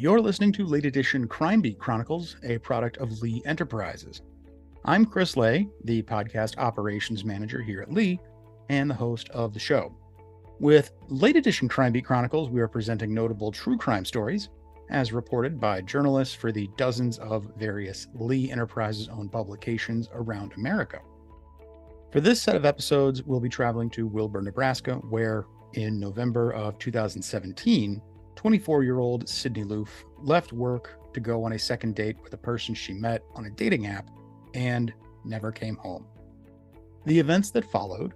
You're listening to Late Edition Beat Chronicles, a product of Lee Enterprises. I'm Chris Lay, the podcast operations manager here at Lee, and the host of the show. With Late Edition Beat Chronicles, we are presenting notable true crime stories, as reported by journalists for the dozens of various Lee Enterprises-owned publications around America. For this set of episodes, we'll be traveling to Wilber, Nebraska, where, in November of 2017, 24-year-old Sydney Loofe left work to go on a second date with a person she met on a dating app and never came home. The events that followed,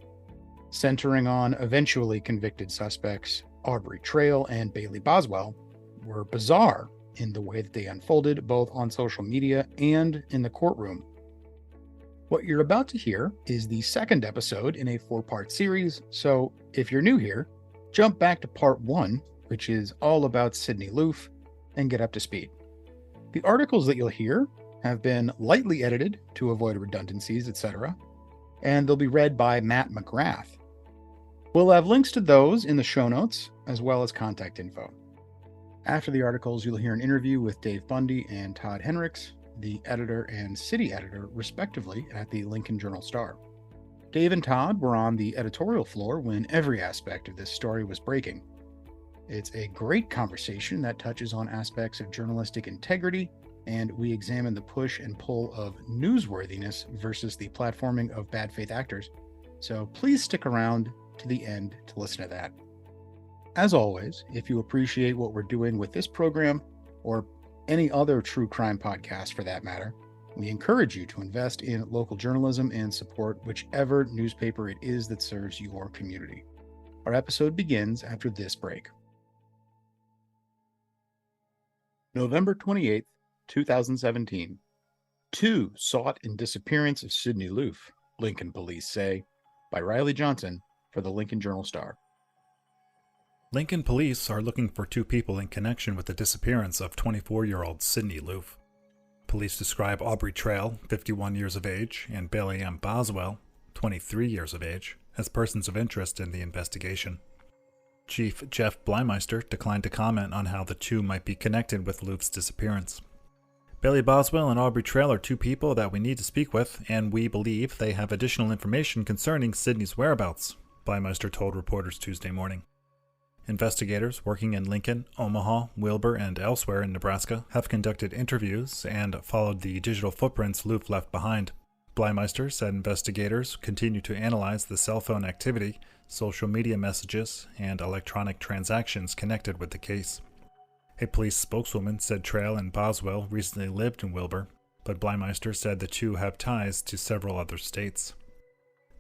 centering on eventually convicted suspects Aubrey Trail and Bailey Boswell, were bizarre in the way that they unfolded both on social media and in the courtroom. What you're about to hear is the second episode in a 4-part series, so if you're new here, jump back to part 1, which is all about Sydney Loofe, and get up to speed. The articles that you'll hear have been lightly edited to avoid redundancies, etc., and they'll be read by Matt McGrath. We'll have links to those in the show notes, as well as contact info. After the articles, you'll hear an interview with Dave Bundy and Todd Henricks, the editor and city editor, respectively, at the Lincoln Journal-Star. Dave and Todd were on the editorial floor when every aspect of this story was breaking. It's a great conversation that touches on aspects of journalistic integrity, and we examine the push and pull of newsworthiness versus the platforming of bad faith actors. So please stick around to the end to listen to that. As always, if you appreciate what we're doing with this program, or any other true crime podcast for that matter, we encourage you to invest in local journalism and support whichever newspaper it is that serves your community. Our episode begins after this break. November 28th, 2017. 2 sought in disappearance of Sydney Loofe, Lincoln police say, by Riley Johnson for the Lincoln Journal-Star. Lincoln police are looking for 2 people in connection with the disappearance of 24-year-old Sydney Loofe. Police describe Aubrey Trail, 51 years of age, and Bailey M. Boswell, 23 years of age, as persons of interest in the investigation. Chief Jeff Blymeister declined to comment on how the 2 might be connected with Loofe's disappearance. Bailey Boswell and Aubrey Trail are 2 people that we need to speak with, and we believe they have additional information concerning Sydney's whereabouts, Blymeister told reporters Tuesday morning. Investigators working in Lincoln, Omaha, Wilber, and elsewhere in Nebraska have conducted interviews and followed the digital footprints Loofe left behind. Blymeister said investigators continue to analyze the cell phone activity, social media messages, and electronic transactions connected with the case. A police spokeswoman said Trail and Boswell recently lived in Wilber, but Blymeister said the 2 have ties to several other states.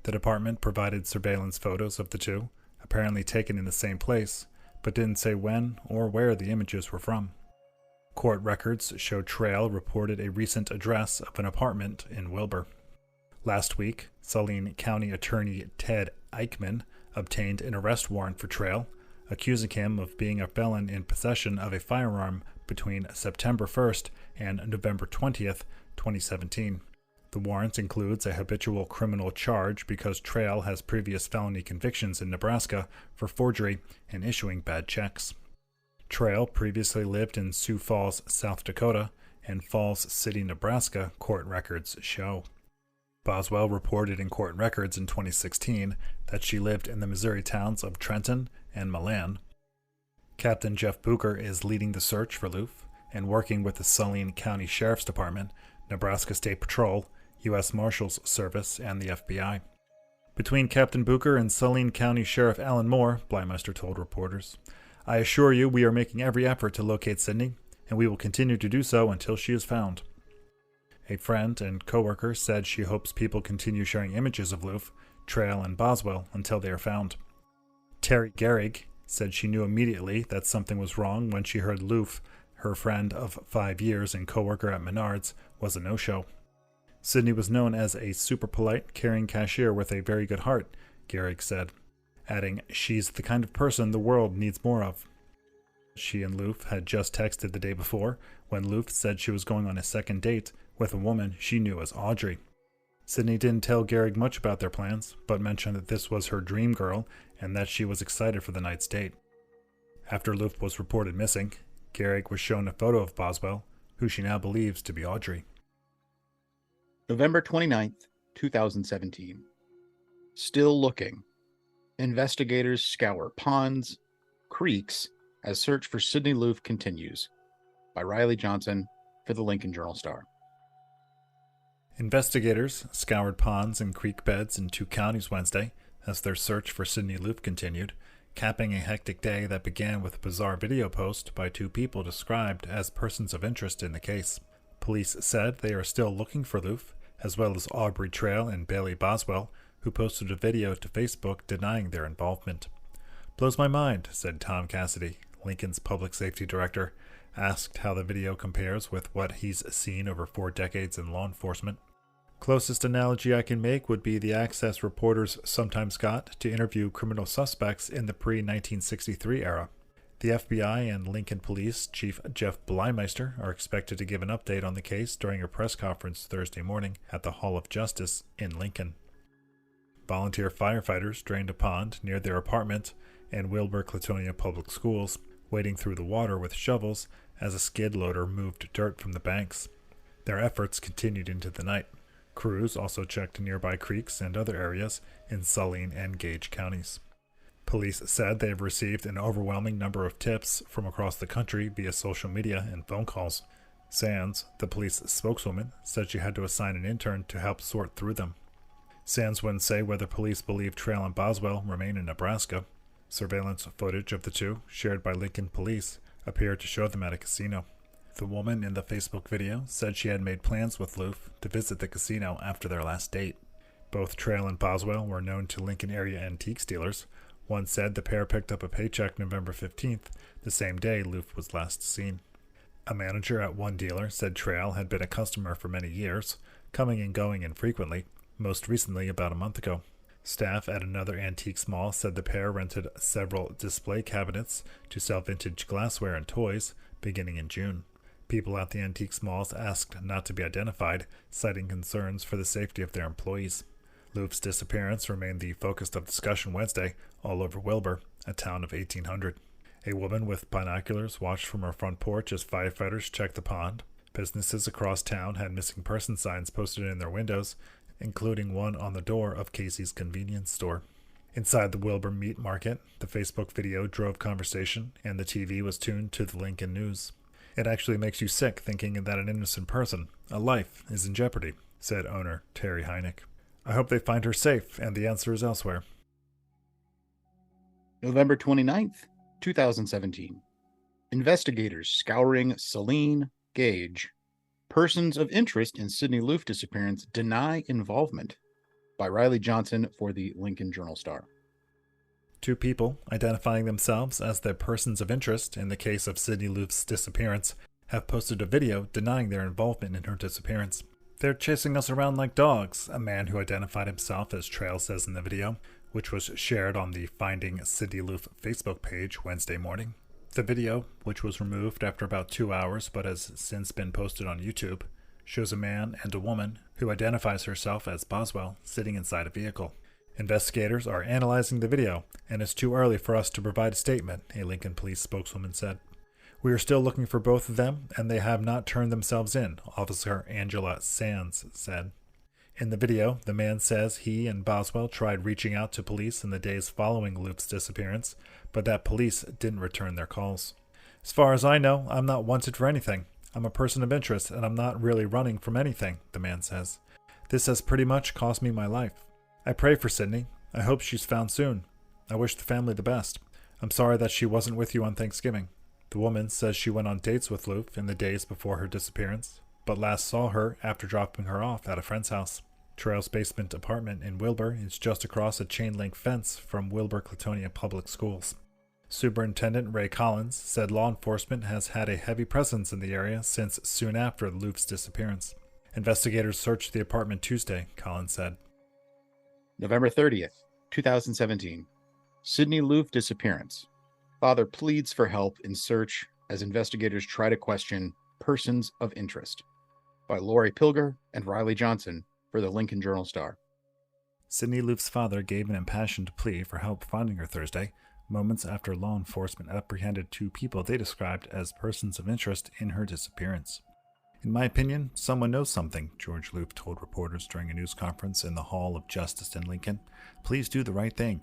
The department provided surveillance photos of the 2, apparently taken in the same place, but didn't say when or where the images were from. Court records show Trail reported a recent address of an apartment in Wilber. Last week, Saline County Attorney Ted Eichmann obtained an arrest warrant for Trail, accusing him of being a felon in possession of a firearm between September 1st and November 20th, 2017. The warrant includes a habitual criminal charge because Trail has previous felony convictions in Nebraska for forgery and issuing bad checks. Trail previously lived in Sioux Falls, South Dakota, and Falls City, Nebraska, court records show. Boswell reported in court records in 2016 that she lived in the Missouri towns of Trenton and Milan. Captain Jeff Bucher is leading the search for Loofe and working with the Saline County Sheriff's Department, Nebraska State Patrol, U.S. Marshals Service, and the FBI. Between Captain Bucher and Saline County Sheriff Alan Moore, Blymeister told reporters, I assure you we are making every effort to locate Sydney, and we will continue to do so until she is found. A friend and coworker said she hopes people continue sharing images of Loofe, Trail, and Boswell until they are found. Terry Gehrig said she knew immediately that something was wrong when she heard Loofe, her friend of 5 years and coworker at Menards, was a no-show. Sydney was known as a super polite, caring cashier with a very good heart, Gehrig said, adding, she's the kind of person the world needs more of. She and Loofe had just texted the day before when Loofe said she was going on a second date with a woman she knew as Audrey. Sydney didn't tell Gehrig much about their plans, but mentioned that this was her dream girl and that she was excited for the night's date. After Loofe was reported missing, Garrick was shown a photo of Boswell, who she now believes to be Audrey. November 29th, 2017. Still looking. Investigators scour ponds, creeks, as search for Sydney Loofe continues. By Riley Johnson for the Lincoln Journal-Star. Investigators scoured ponds and creek beds in 2 counties Wednesday as their search for Sydney Loofe continued, capping a hectic day that began with a bizarre video post by 2 people described as persons of interest in the case. Police said they are still looking for Loofe, as well as Aubrey Trail and Bailey Boswell, who posted a video to Facebook denying their involvement. "Blows my mind," said Tom Cassidy, Lincoln's public safety director, asked how the video compares with what he's seen over 4 decades in law enforcement. "Closest analogy I can make would be the access reporters sometimes got to interview criminal suspects in the pre-1963 era. The FBI and Lincoln Police Chief Jeff Blymeister are expected to give an update on the case during a press conference Thursday morning at the Hall of Justice in Lincoln. Volunteer firefighters drained a pond near their apartment and Wilber Clatonia Public Schools, wading through the water with shovels as a skid loader moved dirt from the banks. Their efforts continued into the night. Crews also checked nearby creeks and other areas in Saline and Gage counties. Police said they have received an overwhelming number of tips from across the country via social media and phone calls. Sands, the police spokeswoman, said she had to assign an intern to help sort through them. Sands wouldn't say whether police believe Trail and Boswell remain in Nebraska. Surveillance footage of the 2, shared by Lincoln Police, appeared to show them at a casino. The woman in the Facebook video said she had made plans with Loofe to visit the casino after their last date. Both Trail and Boswell were known to Lincoln area antiques dealers. One said the pair picked up a paycheck November 15th, the same day Loofe was last seen. A manager at one dealer said Trail had been a customer for many years, coming and going infrequently, most recently about a month ago. Staff at another antiques mall said the pair rented several display cabinets to sell vintage glassware and toys beginning in June. People at the antiques malls asked not to be identified, citing concerns for the safety of their employees. Loofe's disappearance remained the focus of discussion Wednesday all over Wilber, a town of 1,800. A woman with binoculars watched from her front porch as firefighters checked the pond. Businesses across town had missing person signs posted in their windows, including one on the door of Casey's convenience store. Inside the Wilber meat market, the Facebook video drove conversation, and the TV was tuned to the Lincoln News. "It actually makes you sick thinking that an innocent person, a life, is in jeopardy," said owner Terry Heineck. "I hope they find her safe, and the answer is elsewhere." November 29th, 2017. Investigators scouring Saline, Gage. Persons of interest in Sydney Loofe disappearance deny involvement. By Riley Johnson for the Lincoln Journal-Star. 2 people, identifying themselves as the persons of interest in the case of Sydney Loofe's disappearance, have posted a video denying their involvement in her disappearance. "They're chasing us around like dogs," a man who identified himself as Trail says in the video, which was shared on the Finding Sydney Loofe Facebook page Wednesday morning. The video, which was removed after about 2 hours but has since been posted on YouTube, shows a man and a woman who identifies herself as Boswell sitting inside a vehicle. "Investigators are analyzing the video, and it's too early for us to provide a statement," a Lincoln police spokeswoman said. "We are still looking for both of them, and they have not turned themselves in," Officer Angela Sands said. In the video, the man says he and Boswell tried reaching out to police in the days following Loofe's disappearance, but that police didn't return their calls. "As far as I know, I'm not wanted for anything. I'm a person of interest, and I'm not really running from anything," the man says. "This has pretty much cost me my life. I pray for Sydney. I hope she's found soon. I wish the family the best. I'm sorry that she wasn't with you on Thanksgiving." The woman says she went on dates with Loofe in the days before her disappearance, but last saw her after dropping her off at a friend's house. Trail's basement apartment in Wilber is just across a chain-link fence from Wilber Clatonia Public Schools. Superintendent Ray Collins said law enforcement has had a heavy presence in the area since soon after Loofe's disappearance. Investigators searched the apartment Tuesday, Collins said. November 30th, 2017. Sydney Loofe disappearance. Father pleads for help in search as investigators try to question persons of interest. By Lori Pilger and Riley Johnson for the Lincoln Journal-Star. Sydney Loofe's father gave an impassioned plea for help finding her Thursday, moments after law enforcement apprehended 2 people they described as persons of interest in her disappearance. "In my opinion, someone knows something," George Loofe told reporters during a news conference in the Hall of Justice in Lincoln. "Please do the right thing."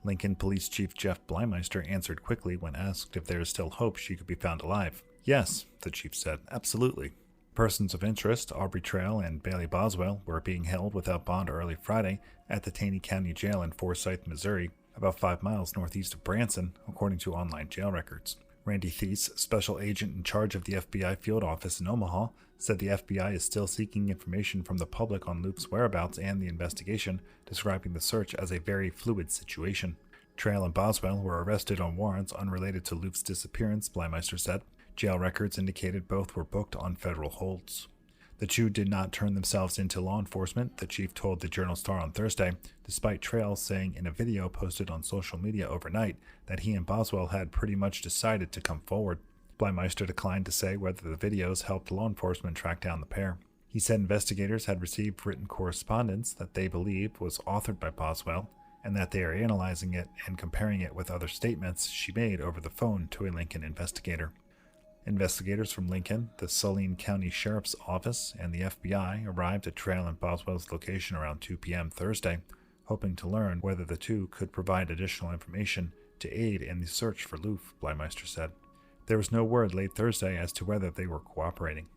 Lincoln Police Chief Jeff Blymeister answered quickly when asked if there is still hope she could be found alive. "Yes," the chief said, "absolutely." Persons of interest, Aubrey Trail and Bailey Boswell, were being held without bond early Friday at the Taney County Jail in Forsyth, Missouri, about 5 miles northeast of Branson, according to online jail records. Randy Thies, special agent in charge of the FBI field office in Omaha, said the FBI is still seeking information from the public on Loofe's whereabouts and the investigation, describing the search as a very fluid situation. Trail and Boswell were arrested on warrants unrelated to Loofe's disappearance, Blymeister said. Jail records indicated both were booked on federal holds. The two did not turn themselves into law enforcement, the chief told the Journal-Star on Thursday, despite Trail saying in a video posted on social media overnight that he and Boswell had pretty much decided to come forward. Blymeister declined to say whether the videos helped law enforcement track down the pair. He said investigators had received written correspondence that they believe was authored by Boswell, and that they are analyzing it and comparing it with other statements she made over the phone to a Lincoln investigator. Investigators from Lincoln, the Saline County Sheriff's Office, and the FBI arrived at Trail and Boswell's location around 2 p.m. Thursday, hoping to learn whether the two could provide additional information to aid in the search for Loofe, Blymeister said. There was no word late Thursday as to whether they were cooperating.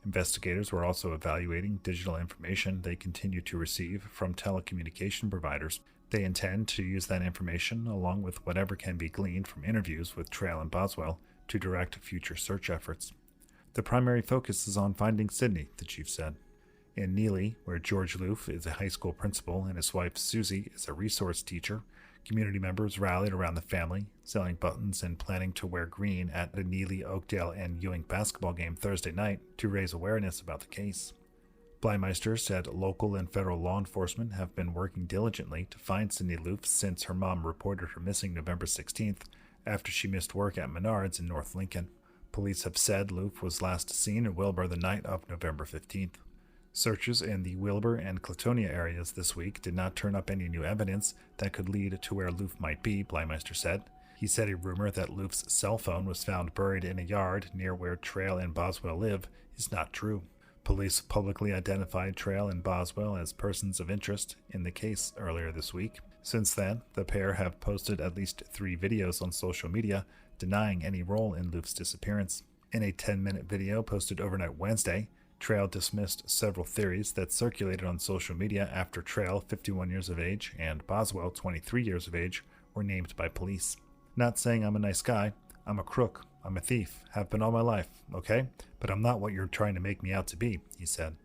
Investigators were also evaluating digital information they continue to receive from telecommunication providers. They intend to use that information, along with whatever can be gleaned from interviews with Trail and Boswell, to direct future search efforts. The primary focus is on finding Sydney, the chief said. In Neely, where George Loofe is a high school principal and his wife Susie is a resource teacher, community members rallied around the family, selling buttons and planning to wear green at the Neely, Oakdale, and Ewing basketball game Thursday night to raise awareness about the case. Blymeister said local and federal law enforcement have been working diligently to find Sydney Loofe since her mom reported her missing November 16th after she missed work at Menards in North Lincoln. Police have said Loofe was last seen in Wilber the night of November 15th. Searches in the Wilber and Clatonia areas this week did not turn up any new evidence that could lead to where Loofe might be, Blymeister said. He said a rumor that Loofe's cell phone was found buried in a yard near where Trail and Boswell live is not true. Police publicly identified Trail and Boswell as persons of interest in the case earlier this week. Since then, the pair have posted at least 3 videos on social media denying any role in Loofe's disappearance. In a 10-minute video posted overnight Wednesday, Trail dismissed several theories that circulated on social media after Trail, 51 years of age, and Boswell, 23 years of age, were named by police. "Not saying I'm a nice guy. I'm a crook. I'm a thief. Have been all my life, okay? But I'm not what you're trying to make me out to be," he said.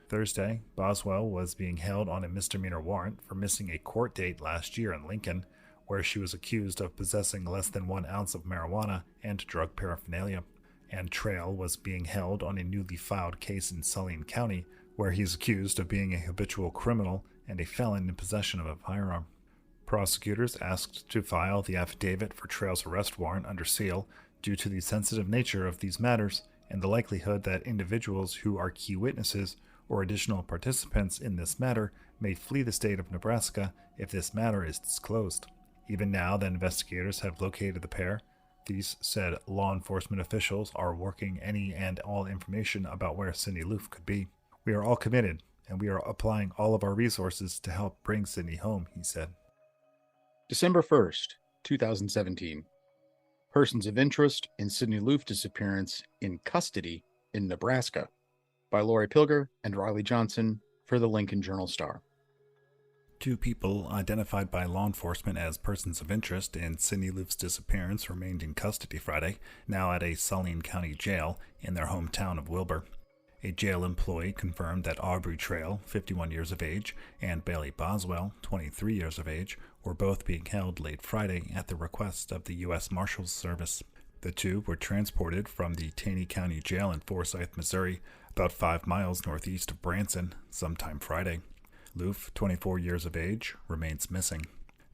Thursday, Boswell was being held on a misdemeanor warrant for missing a court date last year in Lincoln, where she was accused of possessing less than 1 ounce of marijuana and drug paraphernalia. And Trail was being held on a newly filed case in Saline County, where he's accused of being a habitual criminal and a felon in possession of a firearm. Prosecutors asked to file the affidavit for Trail's arrest warrant under seal due to the sensitive nature of these matters and the likelihood that individuals who are key witnesses or additional participants in this matter may flee the state of Nebraska if this matter is disclosed. Even now that investigators have located the pair, these said law enforcement officials are working any and all information about where Sydney Loofe could be. "We are all committed, and we are applying all of our resources to help bring Sydney home," he said. December 1st, 2017. Persons of interest in Sydney Loofe disappearance in custody in Nebraska, by Lori Pilger and Riley Johnson for the Lincoln Journal-Star. 2 people identified by law enforcement as persons of interest in Sydney Loofe's disappearance remained in custody Friday, now at a Saline County jail in their hometown of Wilber. A jail employee confirmed that Aubrey Trail, 51 years of age, and Bailey Boswell, 23 years of age, were both being held late Friday at the request of the U.S. Marshals Service. The 2 were transported from the Taney County Jail in Forsyth, Missouri, about 5 miles northeast of Branson, sometime Friday. Loofe, 24 years of age, remains missing.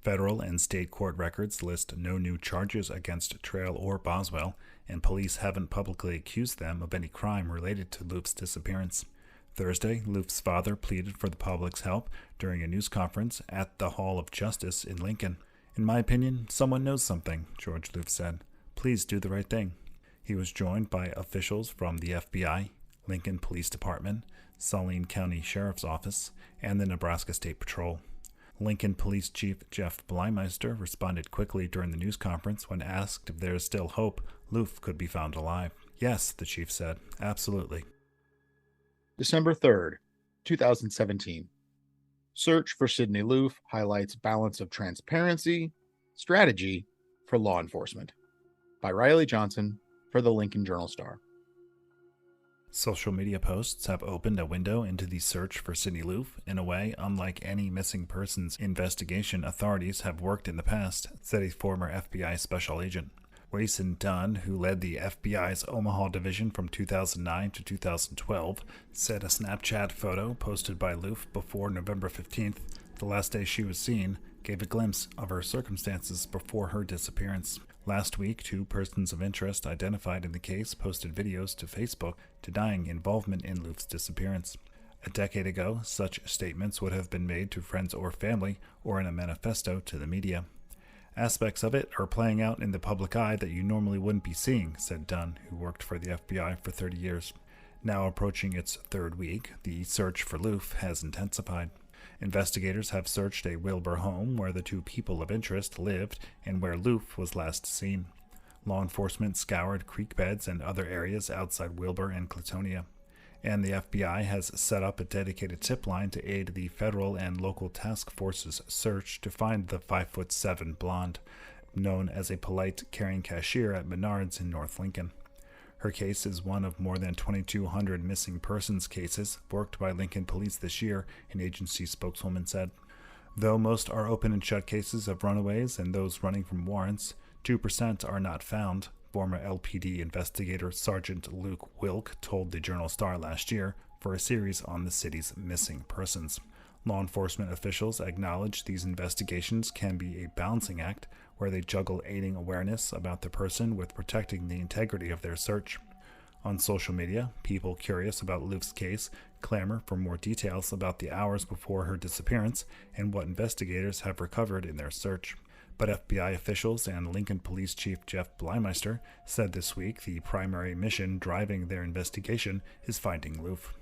Federal and state court records list no new charges against Trail or Boswell, and police haven't publicly accused them of any crime related to Loofe's disappearance. Thursday, Loofe's father pleaded for the public's help during a news conference at the Hall of Justice in Lincoln. "In my opinion, someone knows something," George Loofe said. "Please do the right thing." He was joined by officials from the FBI, Lincoln Police Department, Saline County Sheriff's Office, and the Nebraska State Patrol. Lincoln Police Chief Jeff Bleimmeister responded quickly during the news conference when asked if there is still hope Loofe could be found alive. "Yes," the chief said, "absolutely." December 3rd, 2017. Search for Sydney Loofe highlights balance of transparency, strategy for law enforcement. By Riley Johnson for the Lincoln Journal-Star. Social media posts have opened a window into the search for Sydney Loofe in a way unlike any missing persons investigation authorities have worked in the past, said a former FBI special agent. Wason Dunn, who led the FBI's Omaha division from 2009 to 2012, said a Snapchat photo posted by Loofe before November 15th, the last day she was seen, gave a glimpse of her circumstances before her disappearance. Last week, 2 persons of interest identified in the case posted videos to Facebook denying involvement in Loofe's disappearance. A decade ago, such statements would have been made to friends or family or in a manifesto to the media. "Aspects of it are playing out in the public eye that you normally wouldn't be seeing," said Dunn, who worked for the FBI for 30 years. Now approaching its 3rd week, the search for Loofe has intensified. Investigators have searched a Wilber home where the 2 people of interest lived and where Loofe was last seen. Law enforcement scoured creek beds and other areas outside Wilber and Clatonia. And the FBI has set up a dedicated tip line to aid the federal and local task forces' search to find the 5'7" blonde, known as a polite, caring cashier at Menards in North Lincoln. Her case is one of more than 2,200 missing persons cases worked by Lincoln Police this year, an agency spokeswoman said. Though most are open and shut cases of runaways and those running from warrants, 2% are not found, former LPD investigator Sergeant Luke Wilk told the Journal-Star last year for a series on the city's missing persons. Law enforcement officials acknowledge these investigations can be a balancing act where they juggle aiding awareness about the person with protecting the integrity of their search. On social media, people curious about Loofe's case clamor for more details about the hours before her disappearance and what investigators have recovered in their search. But FBI officials and Lincoln Police Chief Jeff Bleimmeister said this week the primary mission driving their investigation is finding Loofe.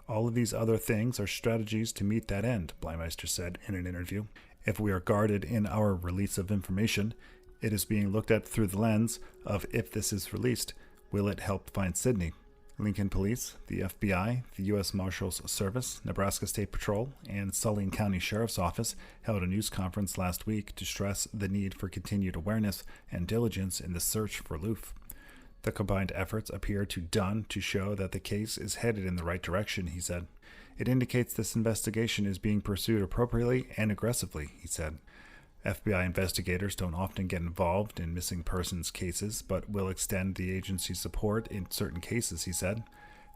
"All of these other things are strategies to meet that end," Bleimmeister said in an interview. "If we are guarded in our release of information, it is being looked at through the lens of if this is released, will it help find Sydney?" Lincoln Police, the FBI, the U.S. Marshals Service, Nebraska State Patrol, and Saline County Sheriff's Office held a news conference last week to stress the need for continued awareness and diligence in the search for Loofe. The combined efforts appear to Dunn to show that the case is headed in the right direction, he said. "It indicates this investigation is being pursued appropriately and aggressively," he said. FBI investigators don't often get involved in missing persons cases, but will extend the agency's support in certain cases, he said.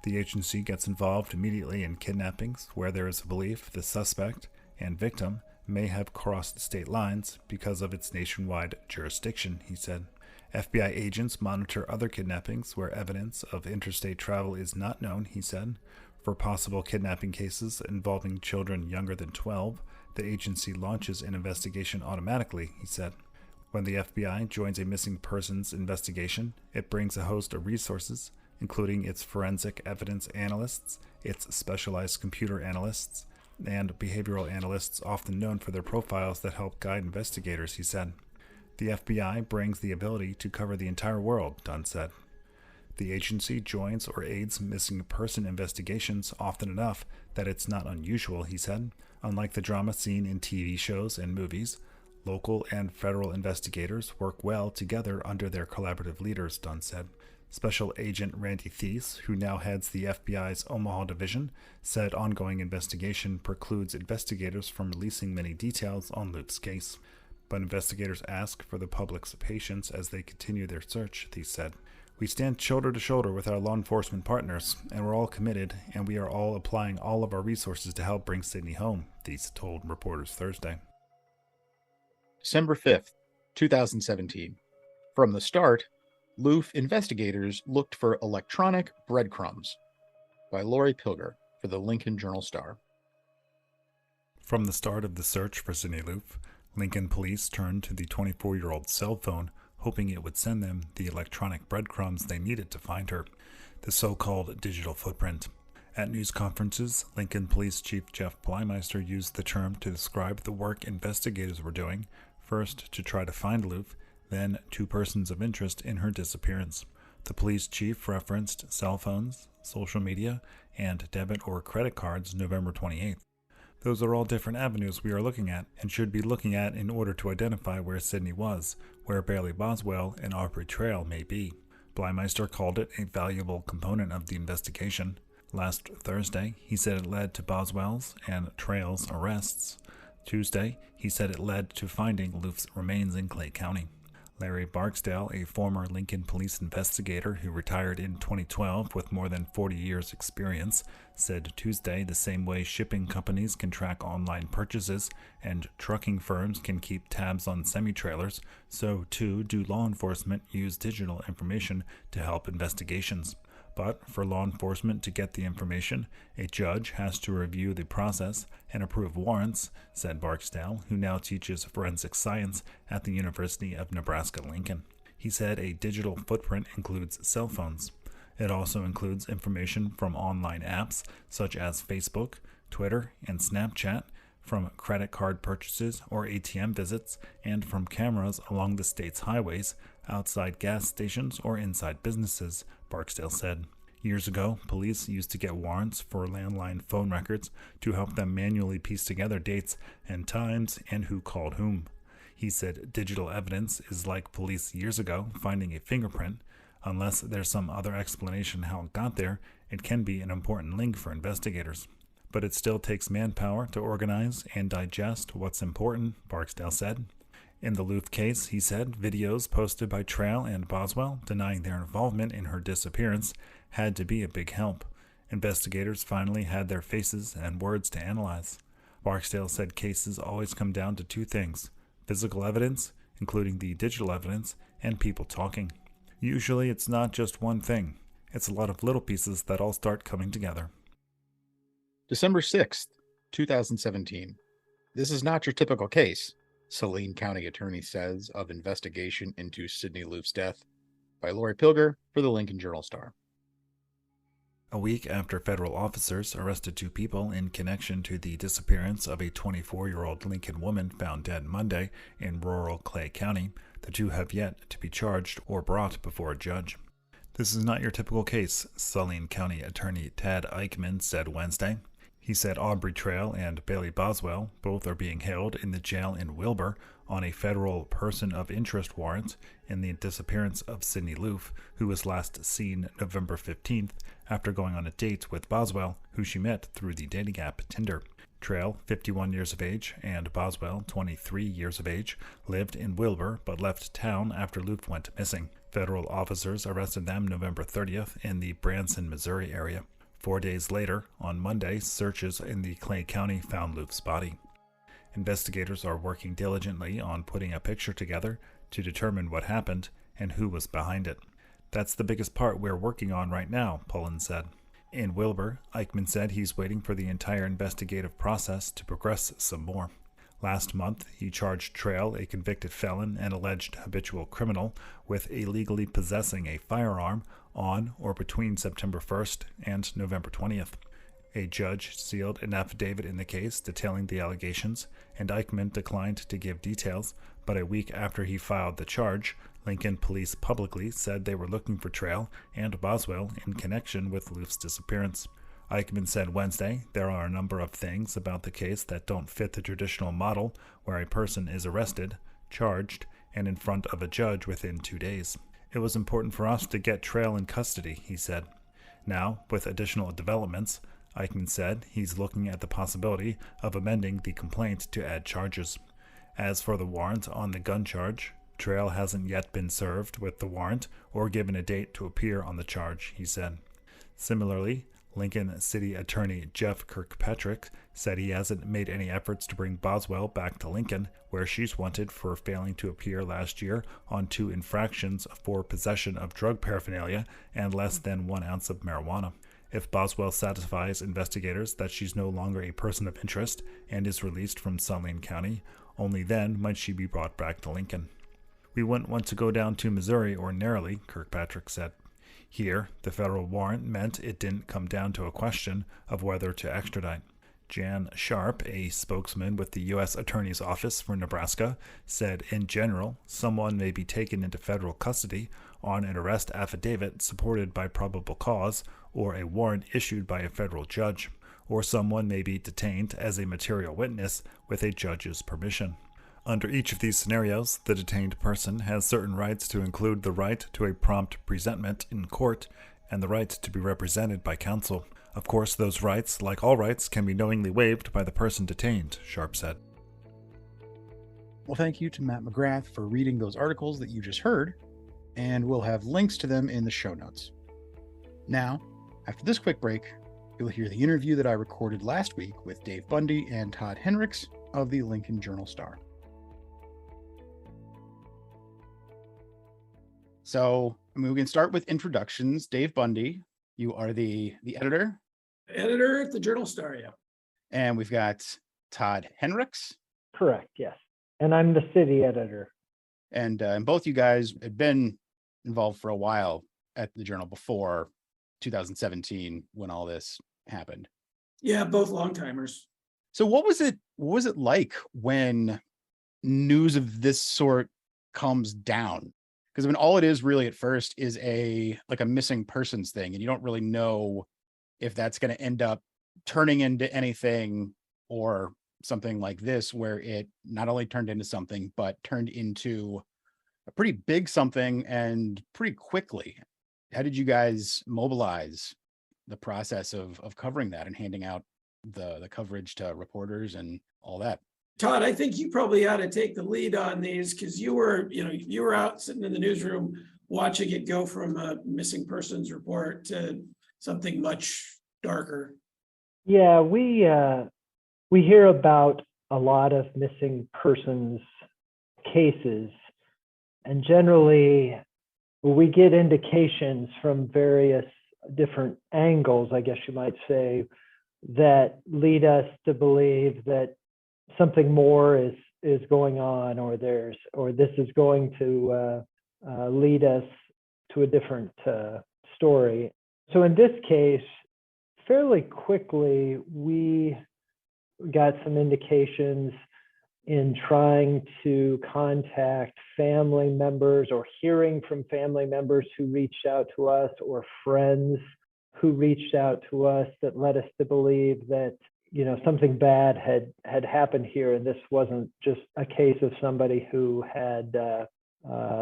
The agency gets involved immediately in kidnappings where there is a belief the suspect and victim may have crossed state lines because of its nationwide jurisdiction, he said. FBI agents monitor other kidnappings where evidence of interstate travel is not known, he said. For possible kidnapping cases involving children younger than 12, the agency launches an investigation automatically, he said. When the FBI joins a missing persons investigation, it brings a host of resources, including its forensic evidence analysts, its specialized computer analysts, and behavioral analysts often known for their profiles that help guide investigators, he said. The FBI brings the ability to cover the entire world, Dunn said. The agency joins or aids missing person investigations often enough that it's not unusual, he said. Unlike the drama seen in TV shows and movies, local and federal investigators work well together under their collaborative leaders, Dunn said. Special Agent Randy Thies, who now heads the FBI's Omaha division, said ongoing investigation precludes investigators from releasing many details on Loofe's case. But investigators ask for the public's patience as they continue their search, Thies said. "We stand shoulder to shoulder with our law enforcement partners, and we're all committed, and we are all applying all of our resources to help bring Sydney home," Thies told reporters Thursday. December 5th, 2017. From the start, Loofe investigators looked for electronic breadcrumbs. By Lori Pilger for the Lincoln Journal-Star. From the start of the search for Sydney Loofe, Lincoln police turned to the 24-year-old's cell phone, hoping it would send them the electronic breadcrumbs they needed to find her, the so-called digital footprint. At news conferences, Lincoln Police Chief Jeff Blymeister used the term to describe the work investigators were doing, first to try to find Loofe, then two persons of interest in her disappearance. The police chief referenced cell phones, social media, and debit or credit cards November 28th. Those are all different avenues we are looking at and should be looking at in order to identify where Sydney was, where Bailey Boswell and Aubrey Trail may be. Blymeister called it a valuable component of the investigation. Last Thursday, he said it led to Boswell's and Trail's arrests. Tuesday, he said it led to finding Loofe's remains in Clay County. Larry Barksdale, a former Lincoln police investigator who retired in 2012 with more than 40 years' experience, said Tuesday the same way shipping companies can track online purchases and trucking firms can keep tabs on semi-trailers, so too do law enforcement use digital information to help investigations. But for law enforcement to get the information, a judge has to review the process and approve warrants, said Barksdale, who now teaches forensic science at the University of Nebraska-Lincoln. He said a digital footprint includes cell phones. It also includes information from online apps such as Facebook, Twitter, and Snapchat, from credit card purchases or ATM visits, and from cameras along the state's highways, outside gas stations, or inside businesses, Barksdale said. Years ago, police used to get warrants for landline phone records to help them manually piece together dates and times and who called whom. He said digital evidence is like police years ago finding a fingerprint. Unless there's some other explanation how it got there, it can be an important link for investigators. But it still takes manpower to organize and digest what's important, Barksdale said. In the Loofe case, he said, videos posted by Trail and Boswell denying their involvement in her disappearance had to be a big help. Investigators finally had their faces and words to analyze. Barksdale said cases always come down to two things: physical evidence, including the digital evidence, and people talking. Usually it's not just one thing. It's a lot of little pieces that all start coming together. December 6th, 2017. This is not your typical case, Saline County Attorney says of investigation into Sydney Loofe's death, by Lori Pilger for the Lincoln Journal-Star. A week after federal officers arrested two people in connection to the disappearance of a 24-year-old Lincoln woman found dead Monday in rural Clay County, the two have yet to be charged or brought before a judge. This is not your typical case, Saline County Attorney Tad Eichmann said Wednesday. He said Aubrey Trail and Bailey Boswell both are being held in the jail in Wilber on a federal person of interest warrant in the disappearance of Sydney Loofe, who was last seen November 15th after going on a date with Boswell, who she met through the dating app Tinder. Trail, 51 years of age, and Boswell, 23 years of age, lived in Wilber but left town after Loofe went missing. Federal officers arrested them November 30th in the Branson, Missouri area. 4 days later, on Monday, searches in the Clay County found Loofe's body. Investigators are working diligently on putting a picture together to determine what happened and who was behind it. That's the biggest part we're working on right now, Pullen said. In Wilber, Eichmann said he's waiting for the entire investigative process to progress some more. Last month, he charged Trail, a convicted felon and alleged habitual criminal, with illegally possessing a firearm on or between September 1st and November 20th. A judge sealed an affidavit in the case detailing the allegations, and Eichmann declined to give details, but a week after he filed the charge, Lincoln police publicly said they were looking for Trail and Boswell in connection with Loofe's disappearance. Eichmann said Wednesday there are a number of things about the case that don't fit the traditional model where a person is arrested, charged, and in front of a judge within 2 days. It was important for us to get Trail in custody, he said. Now, with additional developments, Eichmann said he's looking at the possibility of amending the complaint to add charges. As for the warrant on the gun charge, Trail hasn't yet been served with the warrant or given a date to appear on the charge, he said. Similarly, Lincoln City Attorney Jeff Kirkpatrick said he hasn't made any efforts to bring Boswell back to Lincoln, where she's wanted for failing to appear last year on 2 infractions for possession of drug paraphernalia and less than 1 ounce of marijuana. If Boswell satisfies investigators that she's no longer a person of interest and is released from Saline County, Only then might she be brought back to Lincoln. We wouldn't want to go down to Missouri ordinarily, Kirkpatrick said. Here, the federal warrant meant it didn't come down to a question of whether to extradite. Jan Sharp, a spokesman with the U.S. Attorney's Office for Nebraska, said in general, someone may be taken into federal custody on an arrest affidavit supported by probable cause or a warrant issued by a federal judge, or someone may be detained as a material witness with a judge's permission. Under each of these scenarios, the detained person has certain rights to include the right to a prompt presentment in court and the right to be represented by counsel. Of course, those rights, like all rights, can be knowingly waived by the person detained, Sharp said. Well, thank you to Matt McGrath for reading those articles that you just heard, and we'll have links to them in the show notes. Now, after this quick break, you'll hear the interview that I recorded last week with Dave Bundy and Todd Henricks of the Lincoln Journal-Star. So, we can start with introductions. Dave Bundy, you are the editor. Editor at the Journal-Star, yeah. And we've got Todd Henricks. Correct, yes. And I'm the city editor. And both you guys had been involved for a while at the Journal before 2017 when all this happened. Yeah, both long-timers. So what was it like when news of this sort comes down? Because all it is really at first is a missing persons thing, and you don't really know if that's going to end up turning into anything or something like this, where it not only turned into something, but turned into a pretty big something and pretty quickly. How did you guys mobilize the process of covering that and handing out the coverage to reporters and all that? Todd, I think you probably ought to take the lead on these, because you were out sitting in the newsroom watching it go from a missing persons report to something much darker. Yeah, we hear about a lot of missing persons cases, and generally we get indications from various different angles, I guess you might say, that lead us to believe that something more is going on, or this is going to lead us to a different story. So in this case, fairly quickly, we got some indications in trying to contact family members, or hearing from family members who reached out to us, or friends who reached out to us, that led us to believe that something bad had happened here, and this wasn't just a case of somebody who had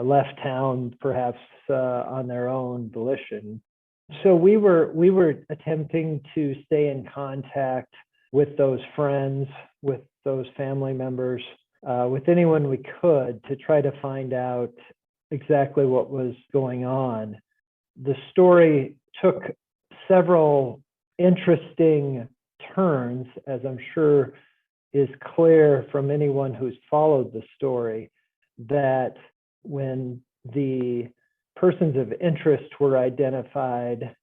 left town, perhaps on their own volition. So we were attempting to stay in contact with those friends, with those family members, with anyone we could, to try to find out exactly what was going on. The story took several interesting turns, as I'm sure is clear from anyone who's followed the story, that when the persons of interest were identified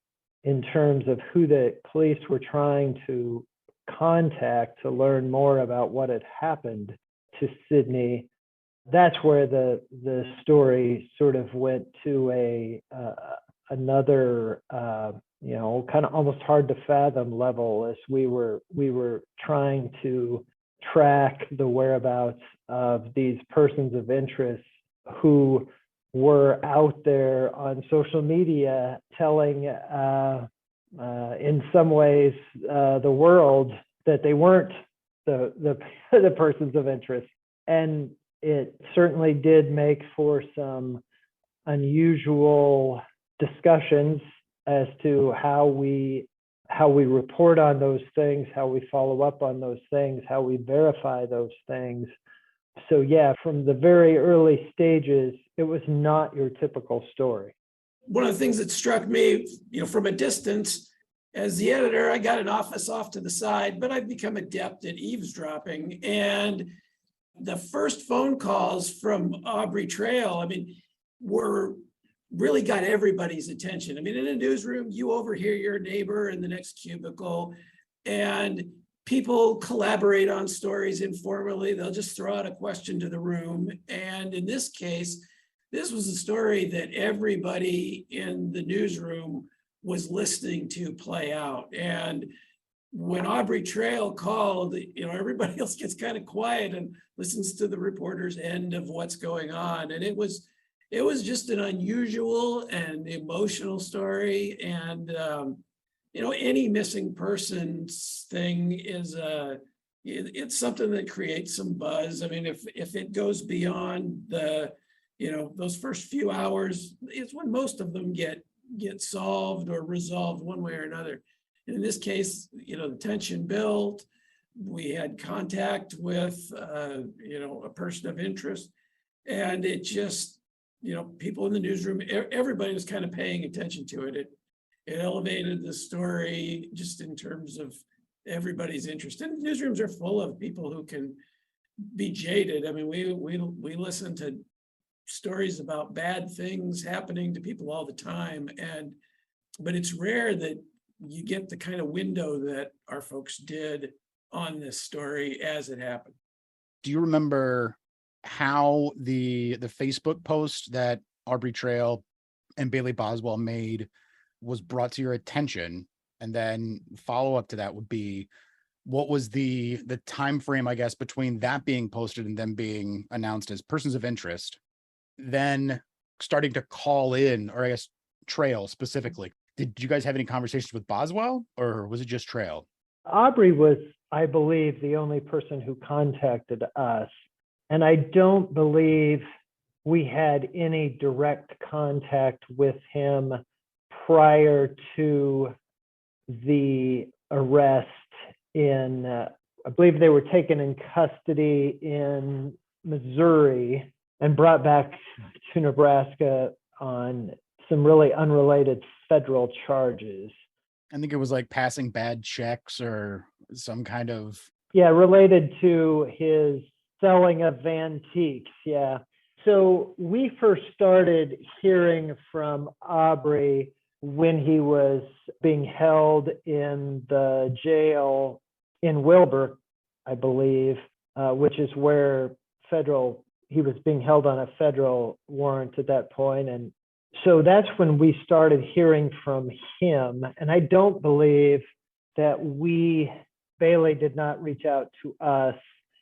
in terms of who the police were trying to contact to learn more about what had happened to Sydney, that's where the story sort of went to another kind of almost hard to fathom level, as we were trying to track the whereabouts of these persons of interest who were out there on social media telling in some ways the world that they weren't the persons of interest. And it certainly did make for some unusual discussions as to how we report on those things, how we follow up on those things, how we verify those things. So yeah, from the very early stages, it was not your typical story. One of the things that struck me, from a distance, as the editor, I got an office off to the side, but I've become adept at eavesdropping. And the first phone calls from Aubrey Trail, really got everybody's attention. In a newsroom, you overhear your neighbor in the next cubicle, and people collaborate on stories informally. They'll just throw out a question to the room. And in this case, this was a story that everybody in the newsroom was listening to play out. And when Aubrey Trail called, everybody else gets kind of quiet and listens to the reporter's end of what's going on. And it was just an unusual and emotional story. And any missing persons thing is it's something that creates some buzz. I mean, if it goes beyond those first few hours, it's when most of them get solved or resolved one way or another. And in this case, the tension built. We had contact with a person of interest, and it just people in the newsroom, everybody was kind of paying attention to it. It elevated the story just in terms of everybody's interest. And newsrooms are full of people who can be jaded. I mean, we listen to stories about bad things happening to people all the time, but it's rare that you get the kind of window that our folks did on this story as it happened. Do you remember how the Facebook post that Aubrey Trail and Bailey Boswell made was brought to your attention? And then follow up to that would be, what was the time frame, I guess, between that being posted and them being announced as persons of interest, then starting to call in, or I guess Trail specifically? Did you guys have any conversations with Boswell, or was it just Trail? Aubrey was, I believe, the only person who contacted us. And I don't believe we had any direct contact with him prior to the arrest I believe they were taken in custody in Missouri and brought back to Nebraska on some really unrelated federal charges. I think it was like passing bad checks or some kind of... Yeah, related to his selling of antiques. Yeah. So we first started hearing from Aubrey when he was being held in the jail in Wilber, I believe, which is where he was being held on a federal warrant at that point. And so that's when we started hearing from him. And I don't believe that Bailey did not reach out to us.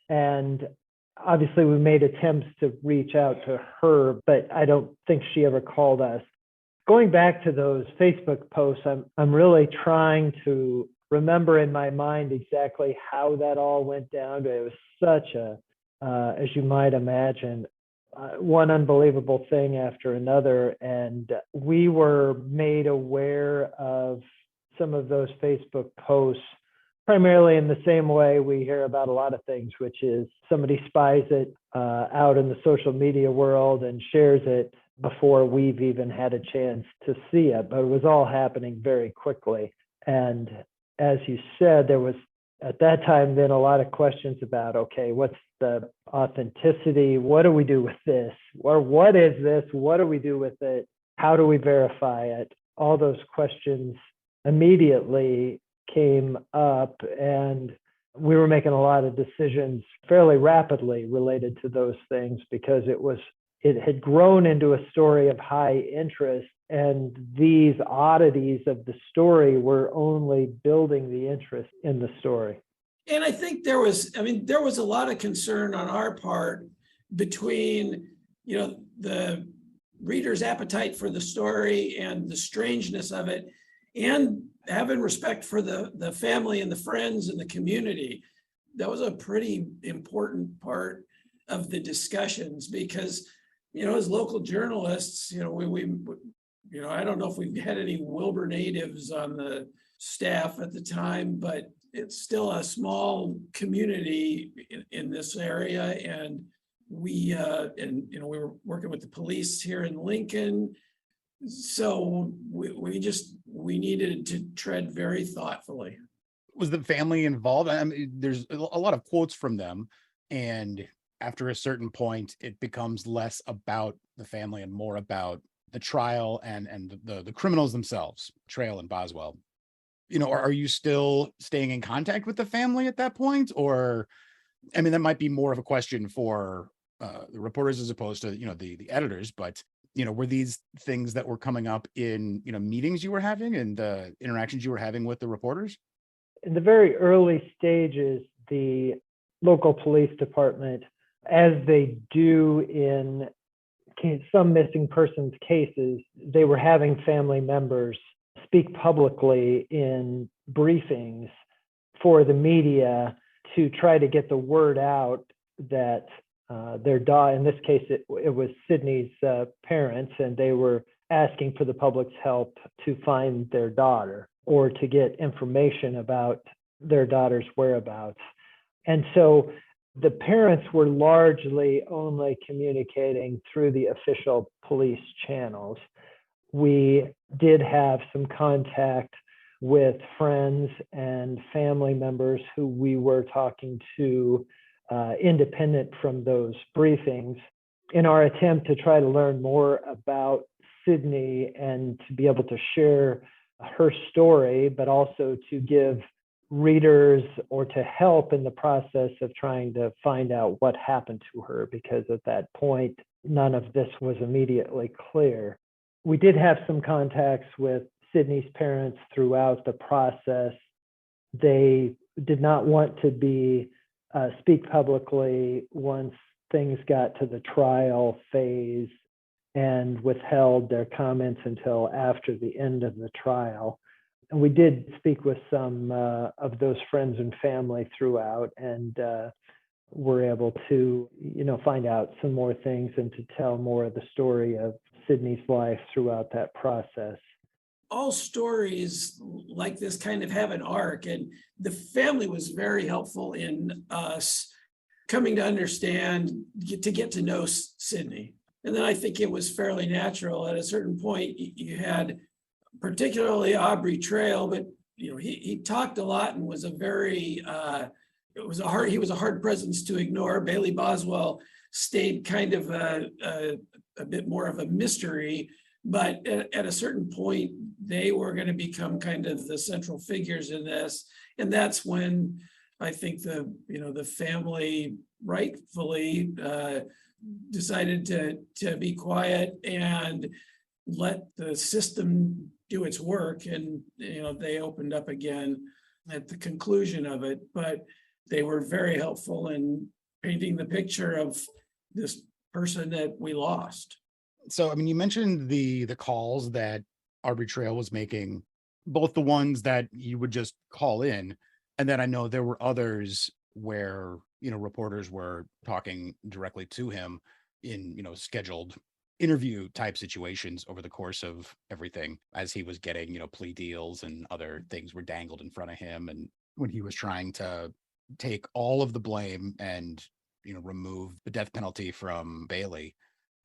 And obviously we made attempts to reach out to her, but I don't think she ever called us. Going back to those Facebook posts, I'm really trying to remember in my mind exactly how that all went down. It was such as you might imagine, one unbelievable thing after another. And we were made aware of some of those Facebook posts primarily in the same way we hear about a lot of things, which is somebody spies it out in the social media world and shares it before we've even had a chance to see it. But it was all happening very quickly. And as you said, there was at that time then a lot of questions about, okay, what's the authenticity? What do we do with this? Or what is this? What do we do with it? How do we verify it? All those questions immediately came up, and we were making a lot of decisions fairly rapidly related to those things because it had grown into a story of high interest, and these oddities of the story were only building the interest in the story. And I think there was a lot of concern on our part between, the reader's appetite for the story and the strangeness of it, and having respect for the family and the friends and the community. That was a pretty important part of the discussions because, as local journalists, I don't know if we've had any Wilber natives on the staff at the time, but it's still a small community in this area. And we were working with the police here in Lincoln. So we needed to tread very thoughtfully. Was the family involved? I mean, there's a lot of quotes from them, and after a certain point, it becomes less about the family and more about the trial and the criminals themselves, Trail and Boswell. are you still staying in contact with the family at that point? Or, I mean, that might be more of a question for the reporters as opposed to, the editors, but, were these things that were coming up in, meetings you were having and the interactions you were having with the reporters? In the very early stages, the local police department, as they do in some missing persons cases, they were having family members speak publicly in briefings for the media to try to get the word out that their daughter, in this case, it was Sydney's parents, and they were asking for the public's help to find their daughter or to get information about their daughter's whereabouts. And so the parents were largely only communicating through the official police channels. We did have some contact with friends and family members who we were talking to independent from those briefings in our attempt to try to learn more about Sydney and to be able to share her story, but also to give readers or to help in the process of trying to find out what happened to her, because at that point, none of this was immediately clear. We did have some contacts with Sydney's parents throughout the process. They did not want to speak publicly once things got to the trial phase and withheld their comments until after the end of the trial. And we did speak with some of those friends and family throughout, and were able to, find out some more things and to tell more of the story of Sydney's life throughout that process. All stories like this kind of have an arc, and the family was very helpful in us coming to understand, to get to know Sydney. And then I think it was fairly natural at a certain point. You had particularly Aubrey Trail, but he talked a lot and was he was a hard presence to ignore. Bailey Boswell stayed kind of a bit more of a mystery, but at a certain point, they were going to become kind of the central figures in this. And that's when I think the family rightfully decided to be quiet and let the system do its work. And, they opened up again at the conclusion of it, but they were very helpful in painting the picture of this person that we lost. So, I mean, you mentioned the calls that Aubrey Trail was making, both the ones that you would just call in, and then I know there were others where, reporters were talking directly to him in, scheduled interview type situations over the course of everything, as he was getting, plea deals and other things were dangled in front of him. And when he was trying to take all of the blame and, remove the death penalty from Bailey.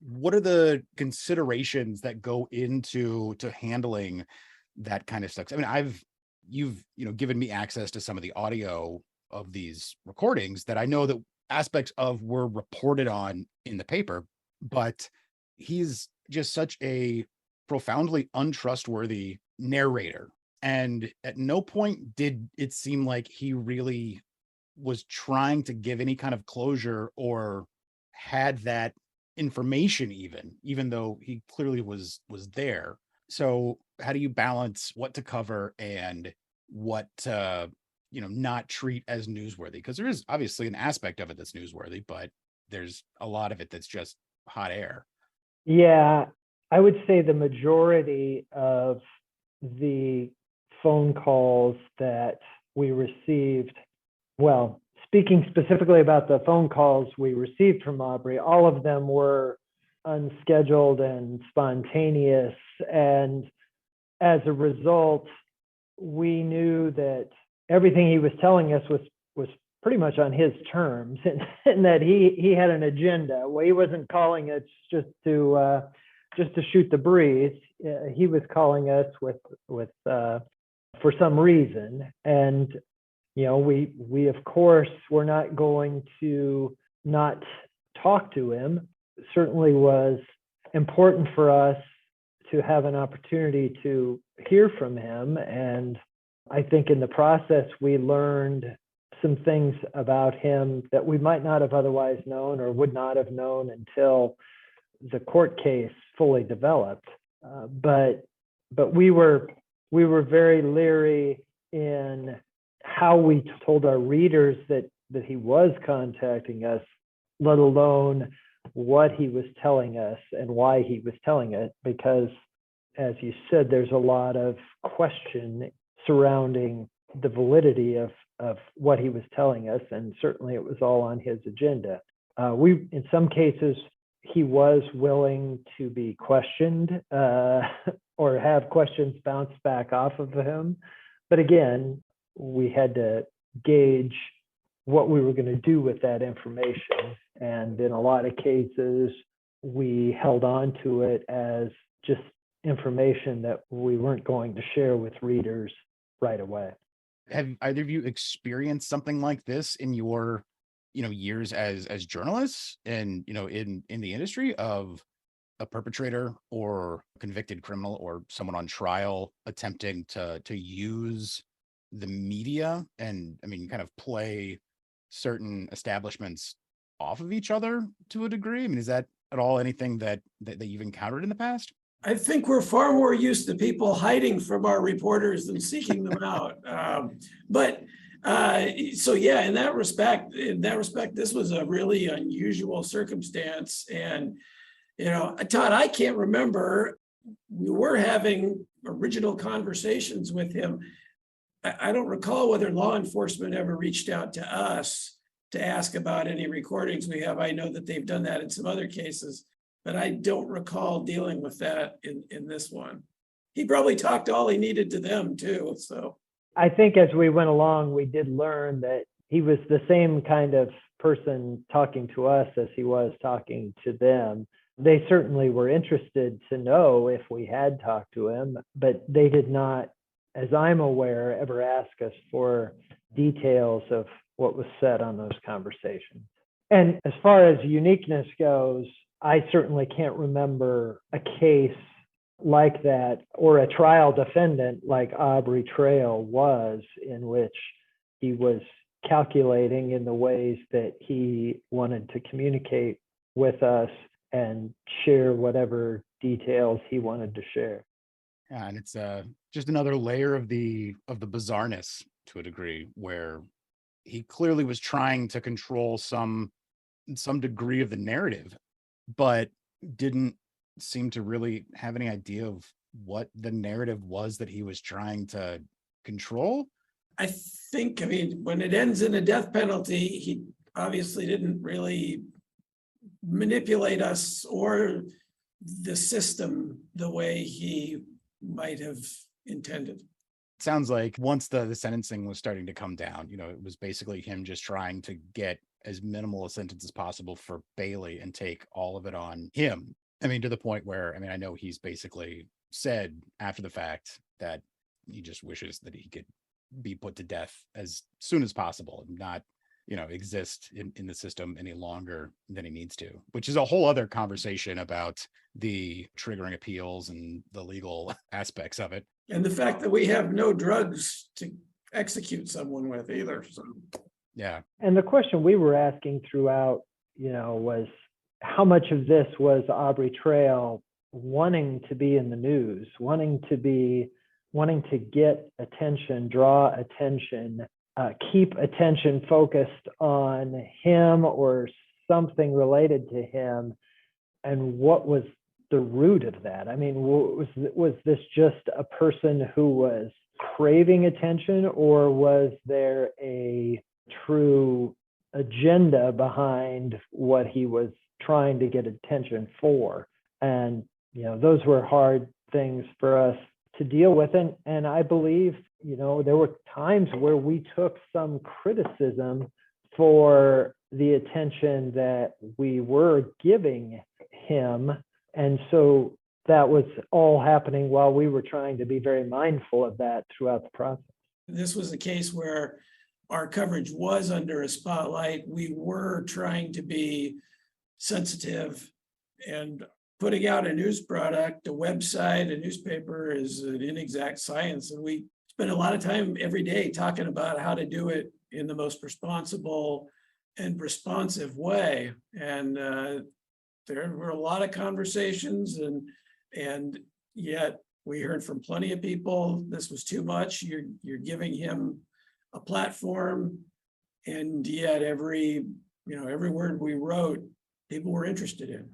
What are the considerations that go into handling that kind of stuff? I mean, you've given me access to some of the audio of these recordings that I know that aspects of were reported on in the paper, but he's just such a profoundly untrustworthy narrator. And at no point did it seem like he really was trying to give any kind of closure or had that information, even though he clearly was there. So how do you balance what to cover and what to not treat as newsworthy? Because there is obviously an aspect of it that's newsworthy, but there's a lot of it that's just hot air. Yeah, I would say the majority of the phone calls that we received, well, speaking specifically about the phone calls we received from Aubrey, all of them were unscheduled and spontaneous. And as a result, we knew that everything he was telling us was pretty much on his terms, and that he had an agenda. Well, he wasn't calling us just to shoot the breeze. He was calling us with for some reason. And we of course were not going to not talk to him. It certainly was important for us to have an opportunity to hear from him, and I think in the process, we learned some things about him that we might not have otherwise known or would not have known until the court case fully developed. But we were very leery in how we told our readers that he was contacting us, let alone what he was telling us and why he was telling it, because as you said, there's a lot of question surrounding the validity of what he was telling us, and certainly it was all on his agenda. In some cases, he was willing to be questioned or have questions bounced back off of him. But again, we had to gauge what we were going to do with that information. And in a lot of cases, we held on to it as just information that we weren't going to share with readers right away. Have either of you experienced something like this in your, years as journalists and, in the industry, of a perpetrator or convicted criminal or someone on trial attempting to use the media and, kind of play certain establishments off of each other to a degree? Is that at all anything that you've encountered in the past? I think we're far more used to people hiding from our reporters than seeking them out. So yeah, in that respect, this was a really unusual circumstance. And, Todd, I can't remember, we were having original conversations with him. I don't recall whether law enforcement ever reached out to us to ask about any recordings we have. I know that they've done that in some other cases, but I don't recall dealing with that in this one. He probably talked all he needed to them too. So I think as we went along, we did learn that he was the same kind of person talking to us as he was talking to them. They certainly were interested to know if we had talked to him, but they did not, as I'm aware, ever ask us for details of what was said on those conversations. And as far as uniqueness goes, I certainly can't remember a case like that or a trial defendant like Aubrey Trail was, in which he was calculating in the ways that he wanted to communicate with us and share whatever details he wanted to share. Yeah, and it's just another layer of the bizarreness to a degree, where he clearly was trying to control some degree of the narrative, but didn't seem to really have any idea of what the narrative was that he was trying to control. I think, when it ends in a death penalty, he obviously didn't really manipulate us or the system the way he might have intended. It sounds like once the sentencing was starting to come down, it was basically him just trying to get as minimal a sentence as possible for Bailey and take all of it on him. To the point where, I know he's basically said after the fact that he just wishes that he could be put to death as soon as possible and not, exist in the system any longer than he needs to, which is a whole other conversation about the triggering appeals and the legal aspects of it. And the fact that we have no drugs to execute someone with either. So yeah. And the question we were asking throughout, was how much of this was Aubrey Trail wanting to be in the news, wanting to get attention, draw attention, keep attention focused on him or something related to him, and what was the root of that? Was this just a person who was craving attention, or was there a true agenda behind what he was trying to get attention for? And those were hard things for us to deal with, and I believe there were times where we took some criticism for the attention that we were giving him, and so that was all happening while we were trying to be very mindful of that throughout the process. This was a case where our coverage was under a spotlight. We were trying to be sensitive, and putting out a news product, a website, a newspaper is an inexact science. And we spend a lot of time every day talking about how to do it in the most responsible and responsive way. And there were a lot of conversations, and yet we heard from plenty of people, this was too much. You're giving him a platform, and yet every word we wrote, people were interested in.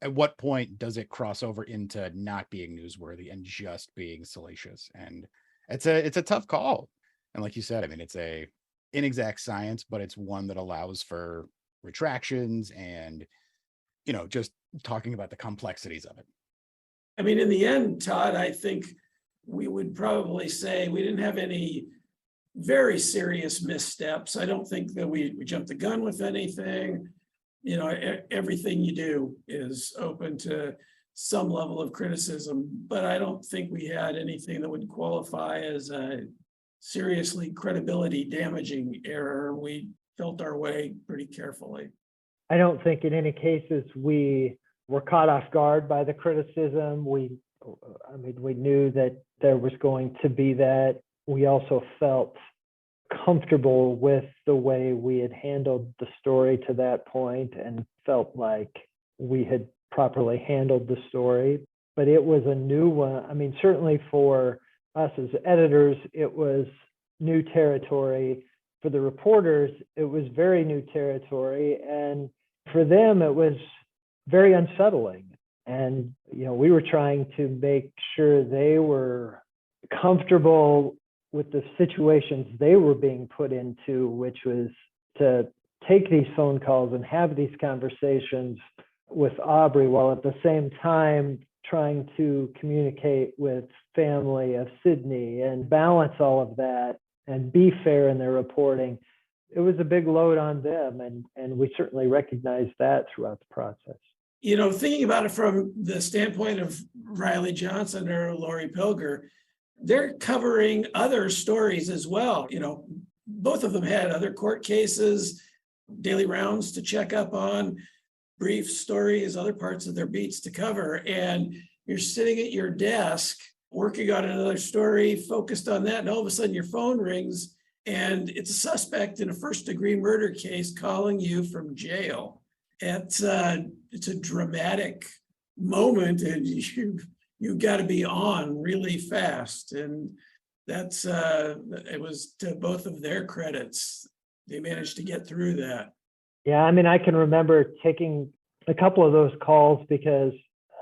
At what point does it cross over into not being newsworthy and just being salacious? And it's a tough call. And like you said, I mean, it's a inexact science, but it's one that allows for retractions and, just talking about the complexities of it. I mean, in the end, Todd, I think we would probably say we didn't have any very serious missteps. I don't think that we jumped the gun with anything. Everything you do is open to some level of criticism, but I don't think we had anything that would qualify as a seriously credibility damaging error. We felt our way pretty carefully. I don't think in any cases we were caught off guard by the criticism. We knew that there was going to be that. We also felt comfortable with the way we had handled the story to that point and felt like we had properly handled the story. But it was a new one. I mean, certainly for us as editors, it was new territory. For the reporters, it was very new territory. And for them, it was very unsettling. And, we were trying to make sure they were comfortable with the situations they were being put into, which was to take these phone calls and have these conversations with Aubrey, while at the same time trying to communicate with family of Sydney and balance all of that and be fair in their reporting. It was a big load on them, and we certainly recognized that throughout the process. Thinking about it from the standpoint of Riley Johnson or Lori Pilger, they're covering other stories as well. Both of them had other court cases, daily rounds to check up on, brief stories, other parts of their beats to cover. And you're sitting at your desk working on another story, focused on that, and all of a sudden your phone rings and it's a suspect in a first-degree murder case calling you from jail. It's a dramatic moment, and you got to be on really fast. And that's it was to both of their credits. They managed to get through that. Yeah, I mean, I can remember taking a couple of those calls because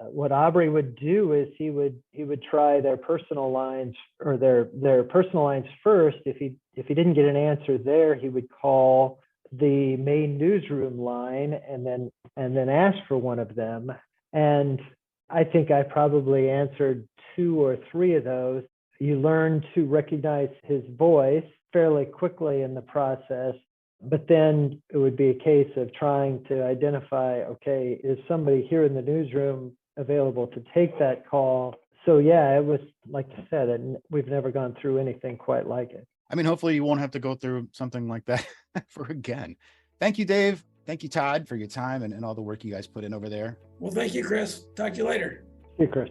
what Aubrey would do is he would try their personal lines or their personal lines first. If he didn't get an answer there, he would call the main newsroom line and then ask for one of them. And I think I probably answered 2 or 3 of those. You learn to recognize his voice fairly quickly in the process, but then it would be a case of trying to identify, okay, is somebody here in the newsroom available to take that call? So yeah, it was, like you said, and we've never gone through anything quite like it. I mean, hopefully you won't have to go through something like that for again. Thank you, Dave. Thank you, Todd, for your time and all the work you guys put in over there. Well, thank you, Chris. Talk to you later. Hey, Chris.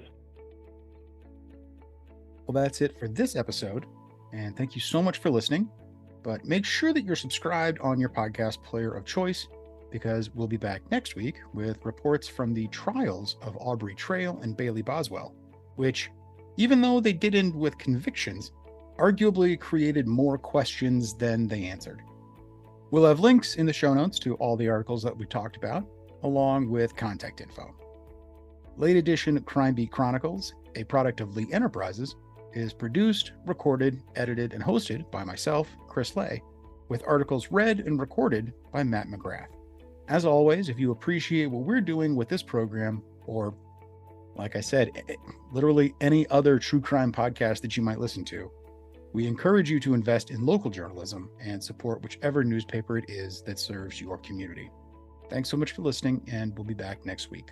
Well, that's it for this episode. And thank you so much for listening. But make sure that you're subscribed on your podcast player of choice, because we'll be back next week with reports from the trials of Aubrey Trail and Bailey Boswell, which, even though they did end with convictions, arguably created more questions than they answered. We'll have links in the show notes to all the articles that we talked about, along with contact info. Late Edition Crime Beat Chronicles, a product of Lee Enterprises, is produced, recorded, edited, and hosted by myself, Chris Lay, with articles read and recorded by Matt McGrath. As always, if you appreciate what we're doing with this program, or, like I said, literally any other true crime podcast that you might listen to, we encourage you to invest in local journalism and support whichever newspaper it is that serves your community. Thanks so much for listening, and we'll be back next week.